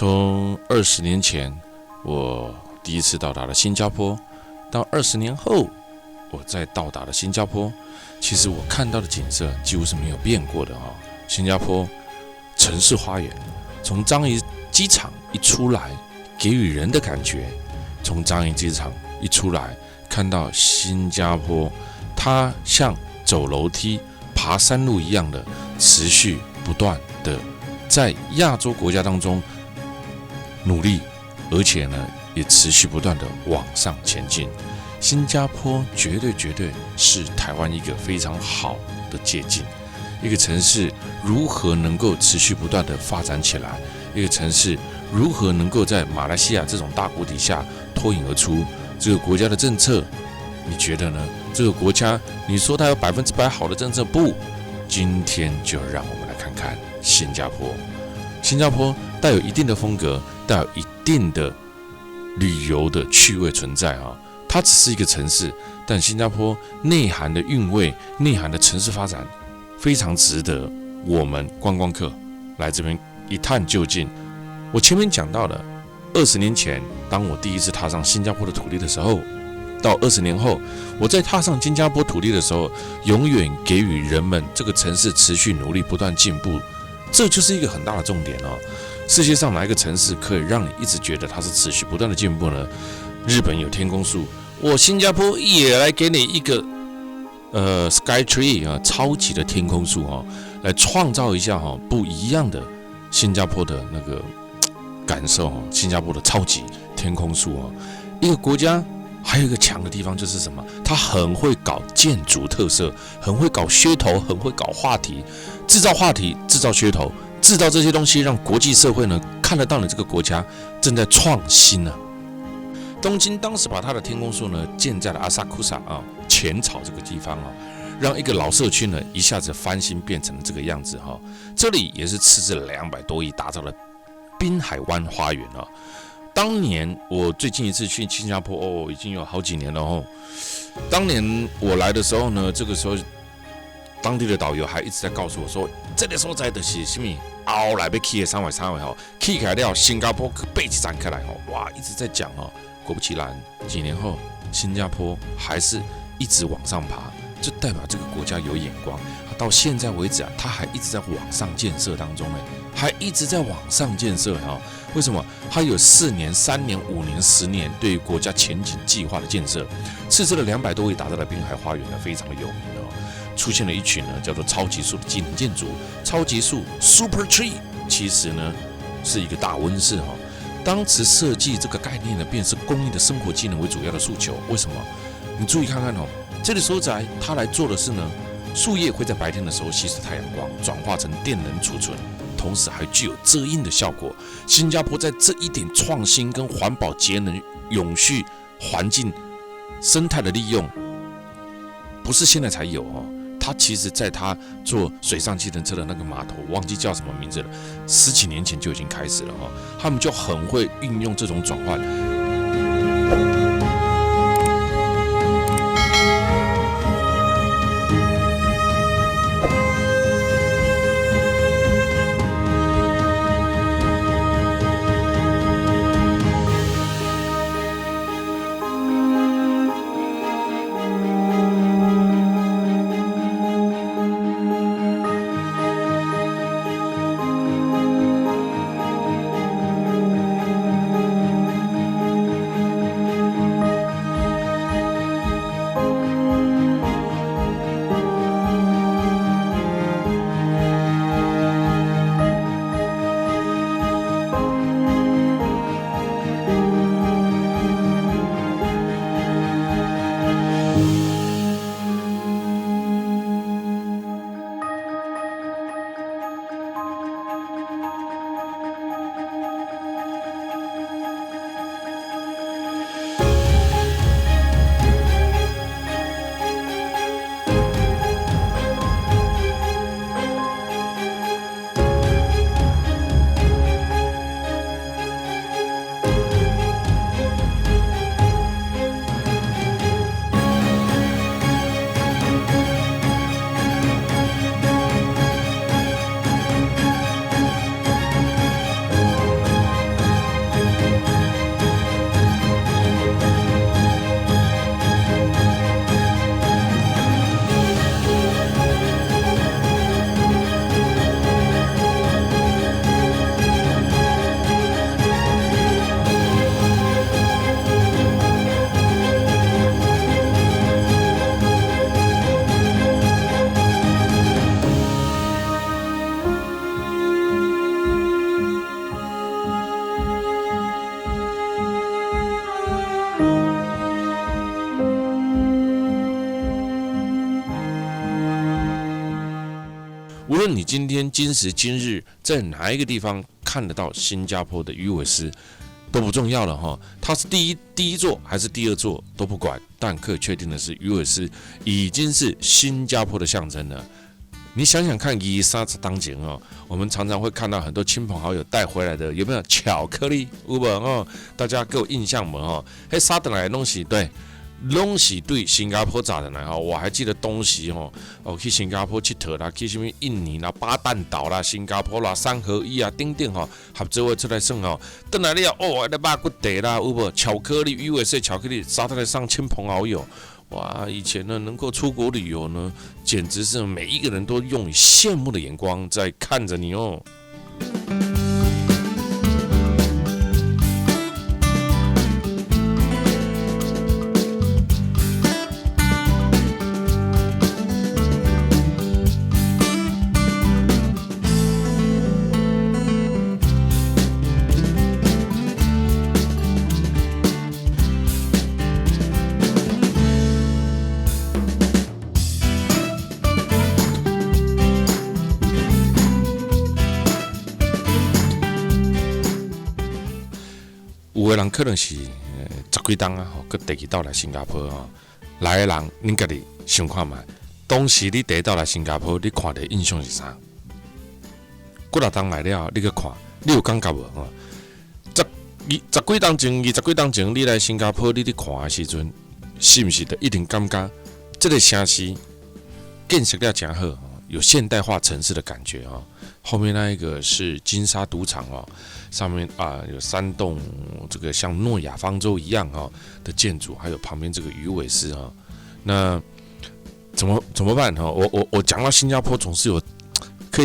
从20年前我第一次到达了新加坡，到20年后我再到达了新加坡，其实我看到的景色几乎是没有变过的哦。新加坡城市花园，从樟宜机场一出来，给予人的感觉，从樟宜机场一出来，看到新加坡，它像走楼梯、爬山路一样的持续不断的在亚洲国家当中努力，而且呢也持续不断的往上前进。新加坡绝对是台湾一个非常好的借鉴，一个城市如何能够持续不断的发展起来，一个城市如何能够在马来西亚这种大国底下脱颖而出。这个国家的政策你觉得呢？这个国家你说它有100%好的政策？不，今天就让我们来看看新加坡。新加坡带有一定的风格，带有一定的旅游的趣味存在啊。它只是一个城市，但新加坡内涵的韵味、内涵的城市发展，非常值得我们观光客来这边一探究竟。我前面讲到的，20年前当我第一次踏上新加坡的土地的时候，到20年后我在踏上新加坡土地的时候，永远给予人们这个城市持续努力、不断进步，这就是一个很大的重点哦。世界上哪一个城市可以让你一直觉得它是持续不断的进步呢？日本有天空树，新加坡也来给你一个Sky Tree 啊，超级的天空树哦，来创造一下不一样的新加坡的那个感受哦。新加坡的超级天空树哦，一个国家还有一个强的地方就是什么？它很会搞建筑特色，很会搞噱头，很会搞话题，制造话题，制造噱头，制造这些东西，让国际社会呢看得到你这个国家正在创新呢。东京当时把它的天空树呢建在了阿萨库萨啊浅草这个地方啊，让一个老社区呢一下子翻新变成了这个样子哈。这里也是斥资了200多亿打造了滨海湾花园啊。当年我最近一次去新加坡已经有好几年了哦。当年我来的时候呢，这个时候当地的导游还一直在告诉我说，这个所在就是什么后来要去的3位去起来了新加坡背起展开来哇，一直在讲哦。果不其然，几年后新加坡还是一直往上爬，就代表这个国家有眼光。到现在为止它还一直在往上建设当中还一直在往上建设为什么？它有4年、3年、5年、10年对于国家前景计划的建设，斥资了200多亿打造的滨海花园非常的有名出现了一群叫做超级树的机能建筑，超级树 Super Tree 其实呢是一个大温室当时设计这个概念呢，便是公益的生活机能为主要的诉求。为什么？你注意看看这里所在它来做的是呢，树叶会在白天的时候吸收太阳光，转化成电能储存，同时还具有遮阴的效果。新加坡在这一点创新跟环保节能、永续环境生态的利用，不是现在才有它其实在它做水上计程车的那个码头，我忘记叫什么名字了，10几年前就已经开始了他们就很会运用这种转换。无论你今时今日在哪一个地方看得到新加坡的鱼尾狮，都不重要了哈。它是第一座还是第二座都不管，但可以确定的是，鱼尾狮已经是新加坡的象征了。你想想看，30当前哦，我们常常会看到很多亲朋好友带回来的，有没有巧克力？有无哦？大家给我印象没哦？嘿，杀得来的东西，对，拢是对新加坡炸的来哈。我还记得东西哦，去新加坡佚佗啦，去什么印尼啦、巴淡岛啦、新加坡啦、三合一啊，等等哈，合作出来算哦。等来了哦，那肉骨茶啦，有无？巧克力、鱼尾狮巧克力，杀得来上亲朋好友。哇，以前呢能够出国旅游呢，简直是每一个人都用羡慕的眼光在看着你哦。有的人可能是10几档啊，佮第二道来新加坡哦，来的人恁家己想看卖，当时你第一道来新加坡，你看的印象是啥？几多档来了，你去看，你有感觉无？十几档前，20几档前，你来新加坡，你去看的时阵，是不是就一定感觉这个城市建设了真好，有现代化城市的感觉啊？后面那一个是金沙赌场哦，上面有3栋这个像诺亚方舟一样的建筑，还有旁边这个鱼尾狮啊。那怎么办哈？我讲到新加坡，总是有可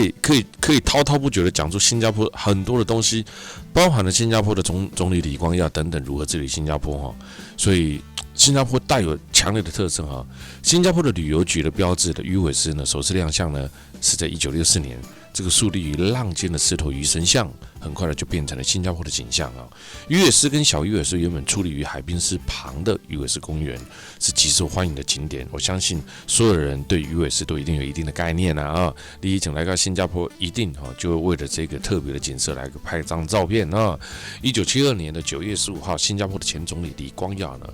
以滔滔不绝的讲出新加坡很多的东西，包含了新加坡的总理李光耀等等如何治理新加坡哈。所以新加坡带有强烈的特色哈。新加坡的旅游局的标志的鱼尾狮呢，首次亮相呢是在1964年。这个竖立于浪尖的石头鱼神像，很快的就变成了新加坡的景象啊。鱼尾狮跟小鱼尾狮原本矗立于海滨市旁的鱼尾狮公园，是极受欢迎的景点。我相信所有人对鱼尾狮都一定有一定的概念啊。你以前来到新加坡，一定就会为了这个特别的景色来拍张照片啊。1972年的9月15号，新加坡的前总理李光耀呢，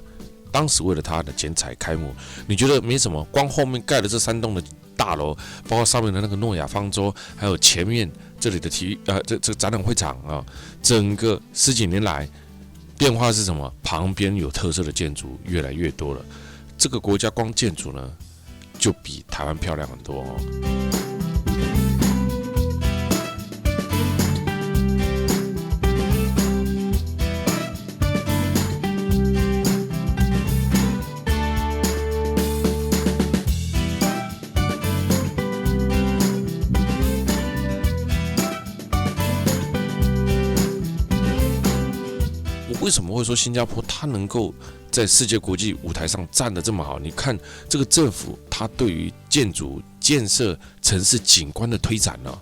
当时为了他的剪彩开幕，你觉得没什么？光后面盖的这3栋的大楼，包括上面的那个诺亚方舟，还有前面这里的这展览会场啊，整个10几年来变化是什么？旁边有特色的建筑越来越多了。这个国家光建筑呢，就比台湾漂亮很多哦。为什么会说新加坡它能够在世界国际舞台上站得这么好？你看这个政府，它对于建筑建设、城市景观的推展呢？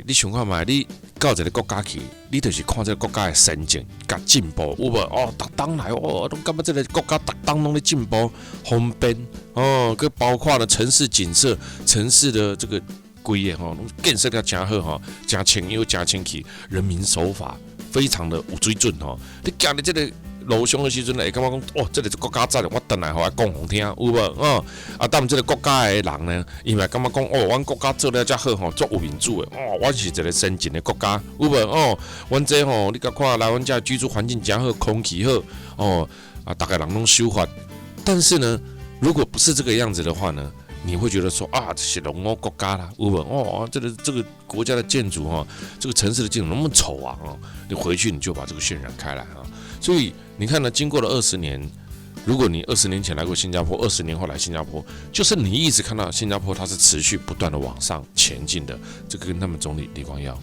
你想看嘛？你到一个国家去，你就是看这个国家的前进甲进步，有无？逐当来都感觉这个国家逐当拢在进步，方便佮包括了城市景色、城市的这个规个建设得真好真清幽、真清气，人民守法。非常的有水准吼，你行伫这个路上的时阵，会感觉讲，这个是国家赞的，我等来互我讲互听，有无？但这个国家的人呢，伊嘛感觉讲，阮国家做得遮好吼，足有民主的，阮是一个先进的国家，有无？阮这吼，你甲看来，阮遮居住环境真好，空气好，大家人拢守法。但是呢，如果不是这个样子的话呢？你会觉得说这是龙欧国家啦，有无？这个国家的建筑这个城市的建筑那么丑啊你回去你就把这个渲染开来啊。所以你看呢，经过了20年，如果你20年前来过新加坡，20年后来新加坡，就是你一直看到新加坡它是持续不断的往上前进的。这个跟他们总理李光耀，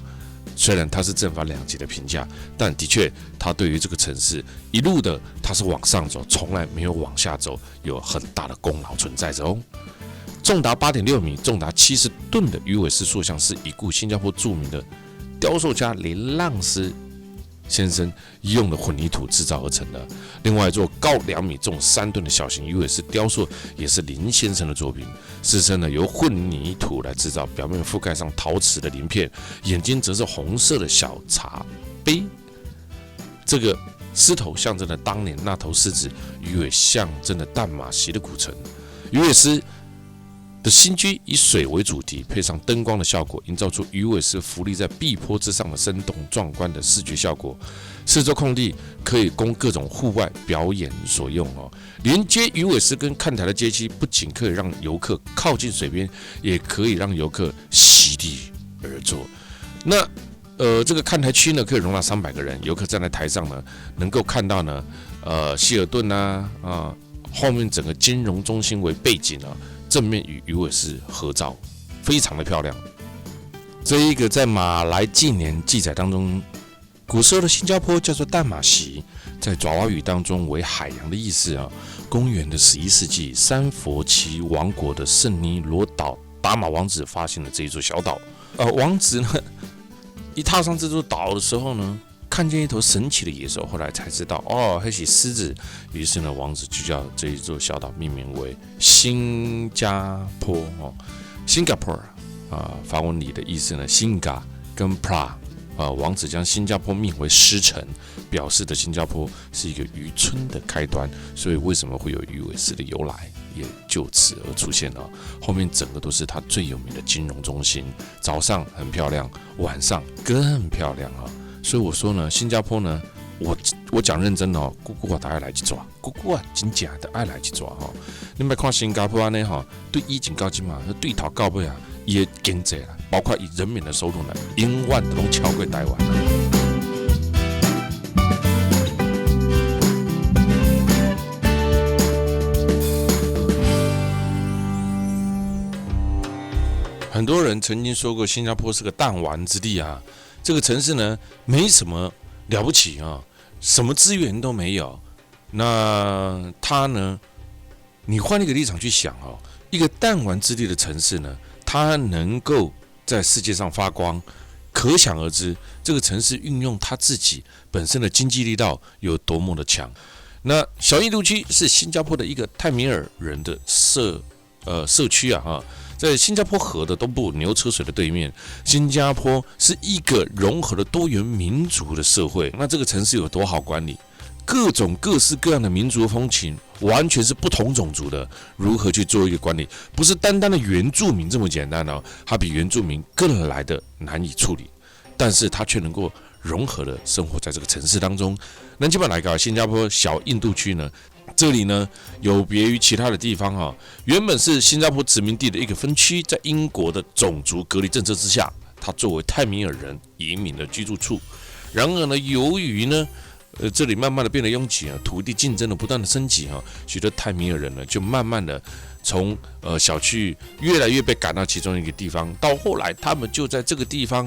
虽然他是正反两极的评价，但的确他对于这个城市一路的他是往上走，从来没有往下走，有很大的功劳存在着哦。重达8.6米、重达70吨的鱼尾狮塑像是已故新加坡著名的雕塑家林浪斯先生用的混凝土制造而成的。另外一座高2米、重3吨的小型鱼尾狮雕塑也是林先生的作品，狮身呢由混凝土来制造，表面覆盖上陶瓷的鳞片，眼睛则是红色的小茶杯。这个狮头象征了当年那头狮子，鱼尾象征了淡马锡的古城。鱼尾狮的新居以水为主题，配上灯光的效果，营造出鱼尾狮浮立在壁坡之上的生动壮观的视觉效果。四周空地可以供各种户外表演所用哦。连接鱼尾狮跟看台的阶梯，不仅可以让游客靠近水边，也可以让游客席地而坐。那这个看台区呢，可以容纳300个人，游客站在台上呢，能够看到呢，希尔顿后面整个金融中心为背景啊，正面与鱼尾狮合照，非常的漂亮。这一个在马来纪年记载当中，古时候的新加坡叫做淡马锡，在爪哇语当中为海洋的意思啊。公元的11世纪，三佛齐王国的圣尼罗岛达马王子发现了这一座小岛，王子呢一踏上这座岛的时候呢，看见一头神奇的野兽，后来才知道那是狮子。于是呢，王子就叫这一座小岛命名为新加坡Singapore 法文里的意思呢 ，Singa 跟 Pra 王子将新加坡命为狮城，表示的新加坡是一个渔村的开端。所以为什么会有鱼尾狮的由来，也就此而出现了。后面整个都是它最有名的金融中心，早上很漂亮，晚上更漂亮啊。所以我说呢，新加坡呢，我讲认真哦，姑姑都爱来去抓，姑姑真假的爱来去抓哈。你别看新加坡呢哈，对以前到今嘛，对头到尾也经济啦，包括以人民的收入呢，永远都超过台湾。很多人曾经说过，新加坡是个弹丸之地啊。这个城市呢，没什么了不起啊，什么资源都没有。那它呢，你换一个立场去想一个弹丸之地的城市呢，它能够在世界上发光，可想而知，这个城市运用它自己本身的经济力道有多么的强。那小印度区是新加坡的一个泰米尔人的社区啊，在新加坡河的东部牛车水的对面，新加坡是一个融合了多元民族的社会。那这个城市有多好管理？各种各式各样的民族风情，完全是不同种族的，如何去做一个管理？不是单单的原住民这么简单哦，它比原住民更来的难以处理，但是它却能够融合的生活在这个城市当中。那基本来讲，新加坡小印度区呢，这里呢有别于其他的地方原本是新加坡殖民地的一个分区，在英国的种族隔离政策之下，它作为泰米尔人移民的居住处。然而呢，由于呢这里慢慢的变得拥挤土地竞争的不断的升级许多泰米尔人呢就慢慢的从小区越来越被赶到其中一个地方，到后来他们就在这个地方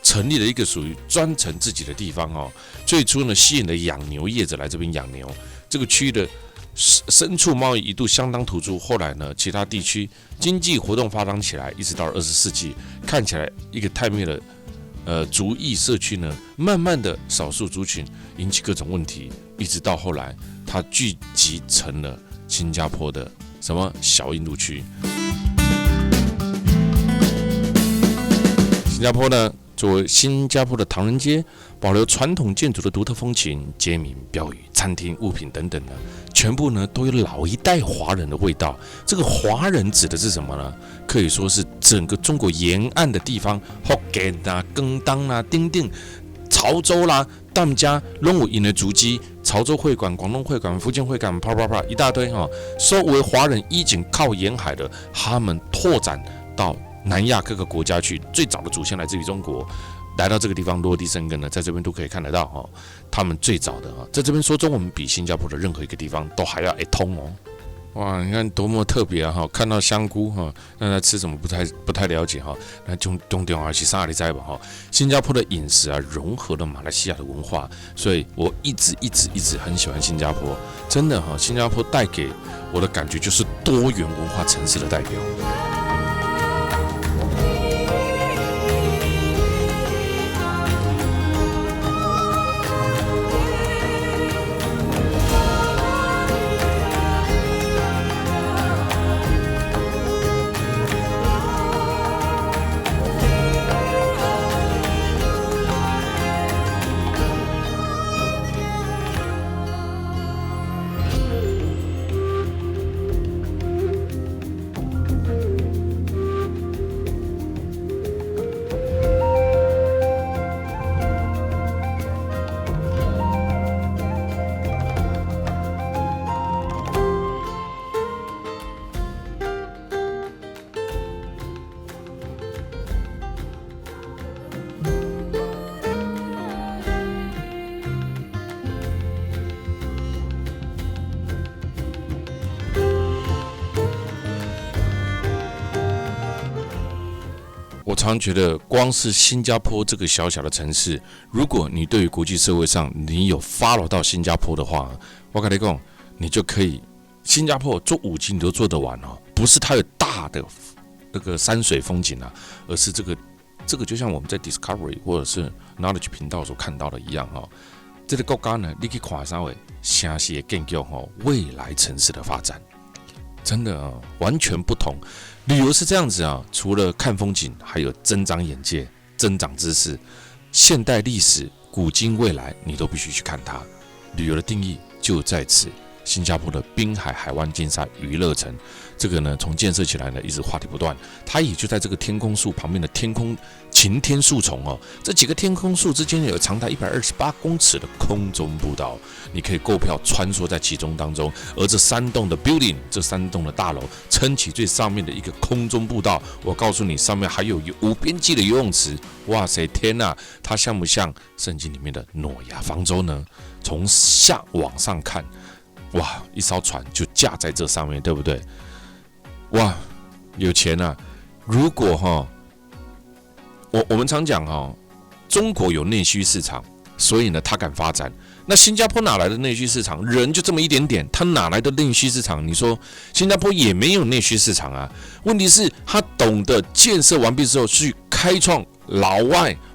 成立了一个属于专程自己的地方最初呢吸引了养牛业者来这边养牛，这个区域的牲畜贸易一度相当突出。后来呢，其他地区经济活动发展起来，一直到了20世纪，看起来一个泰米尔族裔社区呢，慢慢的少数族群引起各种问题，一直到后来它聚集成了新加坡的什么小印度区。新加坡呢，作为新加坡的唐人街，保留传统建筑的独特风情，街名、标语、餐厅、物品等等呢，全部呢都有老一代华人的味道。这个华人指的是什么呢？可以说是整个中国沿岸的地方，福建啊、更当啊、丁丁、潮州啦、淡家、拢有因的足迹。潮州会馆、广东会馆、福建会馆，啪啪啪一大堆作为华人依景靠沿海的，他们拓展到南亚各个国家去，最早的祖先来自于中国，来到这个地方落地生根呢，在这边都可以看得到他们最早的在这边说中文比新加坡的任何一个地方都还要通哇，你看多么特别看到香菇那他吃什么不太了解那中啊是啥你知吧新加坡的饮食融合了马来西亚的文化，所以我一直很喜欢新加坡，真的新加坡带给我的感觉就是多元文化城市的代表。我常觉得，光是新加坡这个小小的城市，如果你对于国际社会上你有 follow 到新加坡的话，我跟你讲，你就可以新加坡做5级你都做得完哦。不是它有大的那个山水风景啊，而是这个就像我们在 Discovery 或者是 Knowledge 频道所看到的一样哦。这个国家呢，你去看稍微城市的建构哦，未来城市的发展，真的啊，完全不同。旅游是这样子啊，除了看风景，还有增长眼界、增长知识。现代历史、古今未来，你都必须去看它。旅游的定义就在此。新加坡的滨海海湾竞赛娱乐城，这个呢，从建设起来呢，一直话题不断。它也就在这个天空树旁边的擎天树丛哦，这几个天空树之间有长达128公尺的空中步道，你可以购票穿梭在其中当中。而这3栋的 building， 这3栋的大楼撑起最上面的一个空中步道，我告诉你，上面还有无边际的游泳池。哇塞，天哪！它像不像圣经里面的诺亚方舟呢？从下往上看。哇，一艘船就架在这上面，对不对？哇，有钱啊！如果我们常讲中国有内需市场，所以呢，它敢发展。那新加坡哪来的内需市场？人就这么一点点，它哪来的内需市场？你说新加坡也没有内需市场啊。问题是，他懂得建设完毕之后去开创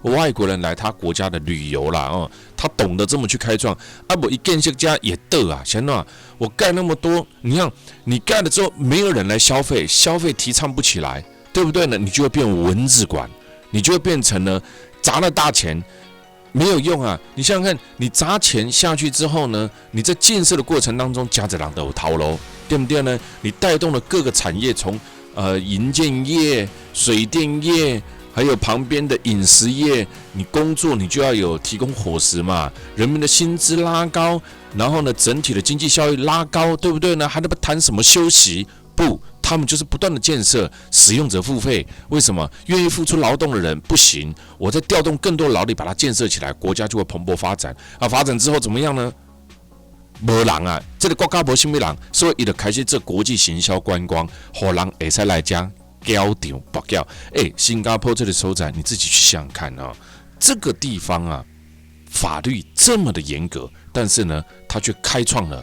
外国人来他国家的旅游啦哦，他懂得这么去开创啊，我一建设家也得啊，现在我盖那么多，你看你盖了之后没有人来消费，消费提倡不起来，对不对呢？你就会变文字馆，你就会变成了砸了大钱没有用啊！你想想看，你砸钱下去之后呢，你在建设的过程当中，夹着人都有逃楼，对不对呢？你带动了各个产业，从营建业、水电业。还有旁边的饮食业，你工作你就要有提供伙食嘛，人民的薪资拉高，然后呢，整体的经济效益拉高，对不对呢？还能不谈什么休息？不，他们就是不断的建设，使用者付费。为什么？愿意付出劳动的人不行，我再调动更多的劳力把它建设起来，国家就会蓬勃发展。啊，发展之后怎么样呢？没人啊，这个国家没什么人，所以他就开始做国际行销观光，让人可以来讲。交场博缴，新加坡这里所在，你自己去想想看啊，这个地方啊，法律这么的严格，但是呢，他却开创了，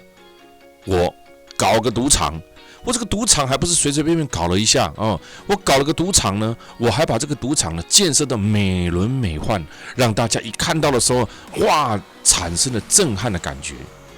我搞个赌场，我这个赌场还不是随随便便搞了一下哦，我搞了个赌场呢，我还把这个赌场呢建设的美轮美奂，让大家一看到的时候，哇，产生了震撼的感觉。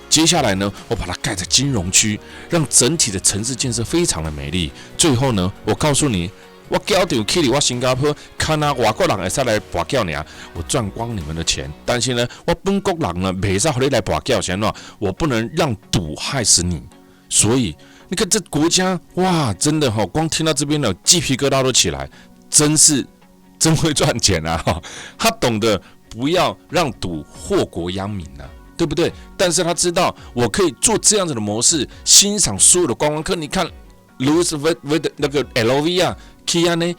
接下来呢，我把它盖在金融区，让整体的城市建设非常的美丽。最后呢，我告诉你，我交场去我新加坡，看啊外国人会使来博缴呢，我赚光你们的钱。但是呢，我本国人呢，没使和你来博缴，先喏，我不能让赌害死你。所以你看这国家，哇，真的光听到这边的鸡皮疙瘩都起来，真会赚钱啊！他懂得不要让赌祸国殃民啊。对不对？但是他知道我可以做这样子的模式，欣赏所有的观光客。你看 ，Louis V 的那个 LV 啊 ，Kia 呢，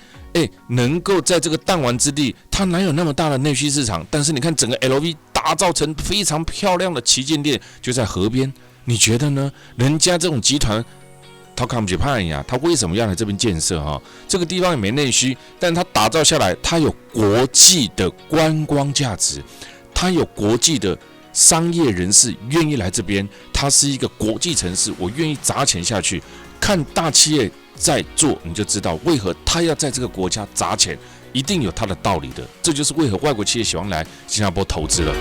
能够在这个弹丸之地，它哪有那么大的内需市场？但是你看整个 LV 打造成非常漂亮的旗舰店，就在河边。你觉得呢？人家这种集团，他看不起派呀，他为什么要来这边建设哈？这个地方也没内需，但他打造下来，它有国际的观光价值，它有国际的。商业人士愿意来这边，它是一个国际城市，我愿意砸钱下去。看大企业在做，你就知道为何他要在这个国家砸钱，一定有他的道理的。这就是为何外国企业喜欢来新加坡投资了。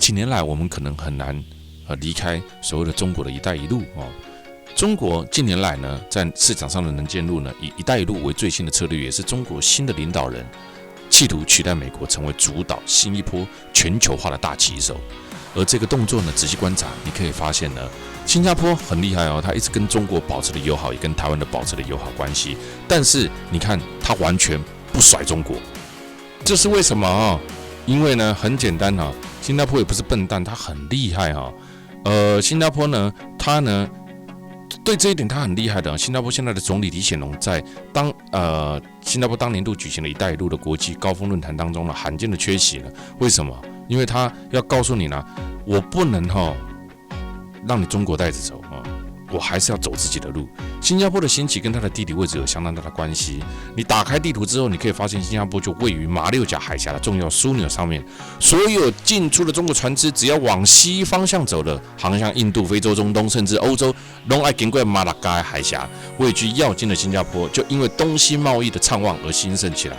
几年来我们可能很难离开所谓的中国的一带一路哦。中国近年来呢，在市场上的能见度呢，以一带一路为最新的策略，也是中国新的领导人企图取代美国，成为主导新一波全球化的大旗手。而这个动作呢，仔细观察，你可以发现呢，新加坡很厉害哦，它一直跟中国保持了友好，也跟台湾的保持了友好关系。但是你看，它完全不甩中国，这是为什么啊？因为呢，很简单哈，新加坡也不是笨蛋，它很厉害哈。新加坡呢，它呢。对这一点他很厉害的。新加坡现在的总理李显龙在新加坡当年度举行了一带一路的国际高峰论坛当中呢，罕见的缺席了。为什么？因为他要告诉你呢，我不能让你中国带着走啊，我还是要走自己的路。新加坡的兴起跟它的地理位置有相当大的关系。你打开地图之后，你可以发现新加坡就位于马六甲海峡的重要枢纽上面。所有进出的中国船只，只要往西方向走的，航向印度、非洲、中东，甚至欧洲，都要经过马拉加海峡。位居要津的新加坡，就因为东西贸易的畅旺而兴盛起来。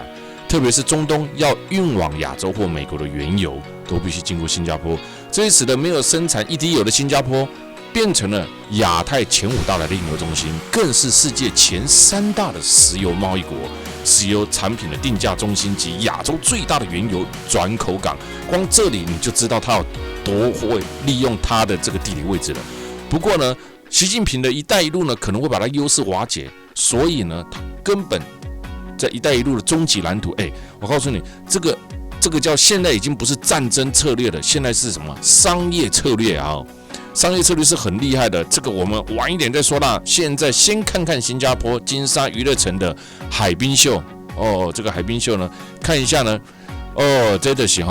特别是中东要运往亚洲或美国的原油，都必须经过新加坡。这也使得没有生产一滴油的新加坡，变成了亚太前5大的炼油中心，更是世界前3大的石油贸易国，石油产品的定价中心及亚洲最大的原油转口港。光这里你就知道它有多会利用它的这个地理位置了。不过呢，习近平的一带一路呢，可能会把它优势瓦解，所以呢，他根本在一带一路的终极蓝图，我告诉你，这个叫现在已经不是战争策略了，现在是什么商业策略啊？商业策略是很厉害的，这个我们晚一点再说啦。现在先看看新加坡金沙娱乐城的海滨秀哦，这个海滨秀呢，看一下呢，这就是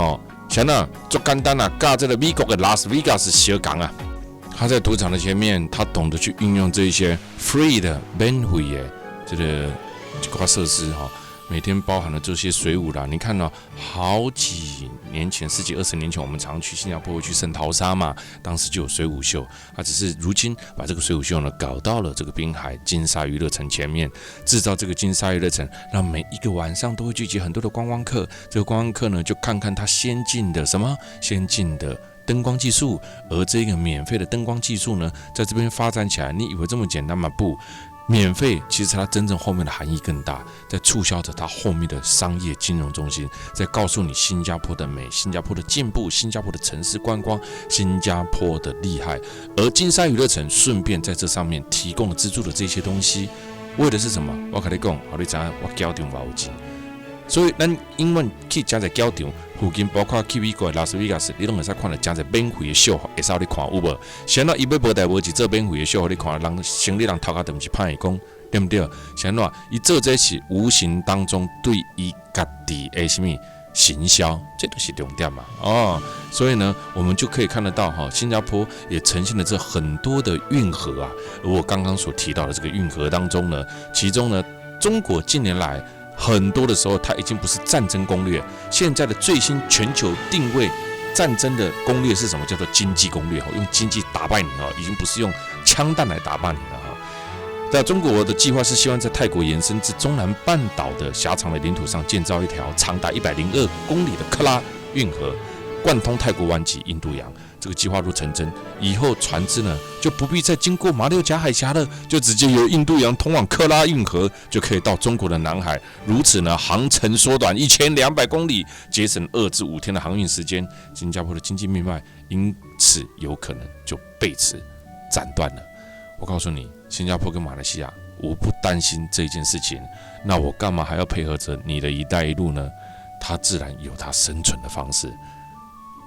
像那做简单啊，跟这个美国的拉斯维加斯小港啊，他在赌场的前面，他懂得去运用这一些 free 的免费的这个设施每天包含了这些水舞啦。你看好几年前，10几20年前，我们常去新加坡会去圣淘沙嘛，当时就有水舞秀。他只是如今把这个水舞秀呢搞到了这个滨海金沙娱乐城前面，制造这个金沙娱乐城，让每一个晚上都会聚集很多的观光客。这个观光客呢，就看看它先进的灯光技术，而这个免费的灯光技术呢，在这边发展起来，你以为这么简单吗？不。免费其实它真正后面的含义更大，在促销着它后面的商业金融中心，在告诉你新加坡的美、新加坡的进步、新加坡的城市观光、新加坡的厉害。而金沙娱乐城顺便在这上面提供了资助的这些东西，为的是什么？我跟你讲，好，你知道我交场有钱，所以咱永远去加在交场附近，包括去美国的拉斯维加斯，你拢会使看到加在免费的秀，会使你看有无？先伊要无代无志做免费的秀，互你看，人生理人头壳都不是歹讲，对不对？先伊做这是无形当中对伊家己的什么行销，这就是重点嘛。所以呢，我们就可以看得到新加坡也呈现了这很多的运河啊。而我刚刚所提到的这个运河当中呢，其中呢，中国近年来很多的时候，它已经不是战争攻略。现在的最新全球定位战争的攻略是什么？叫做经济攻略，用经济打败你已经不是用枪弹来打败你了在中国的计划是希望在泰国延伸至中南半岛的狭长的领土上建造一条长达102公里的克拉运河，贯通泰国湾及印度洋。这个计划若成真，以后船只呢就不必再经过马六甲海峡了，就直接由印度洋通往克拉运河，就可以到中国的南海。如此呢，航程缩短1200公里，节省2至5天的航运时间。新加坡的经济命脉因此有可能就被此斩断了。我告诉你，新加坡跟马来西亚，我不担心这件事情，那我干嘛还要配合着你的一带一路呢？它自然有它生存的方式。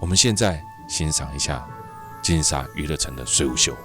我们现在欣赏一下金沙娱乐城的水舞秀。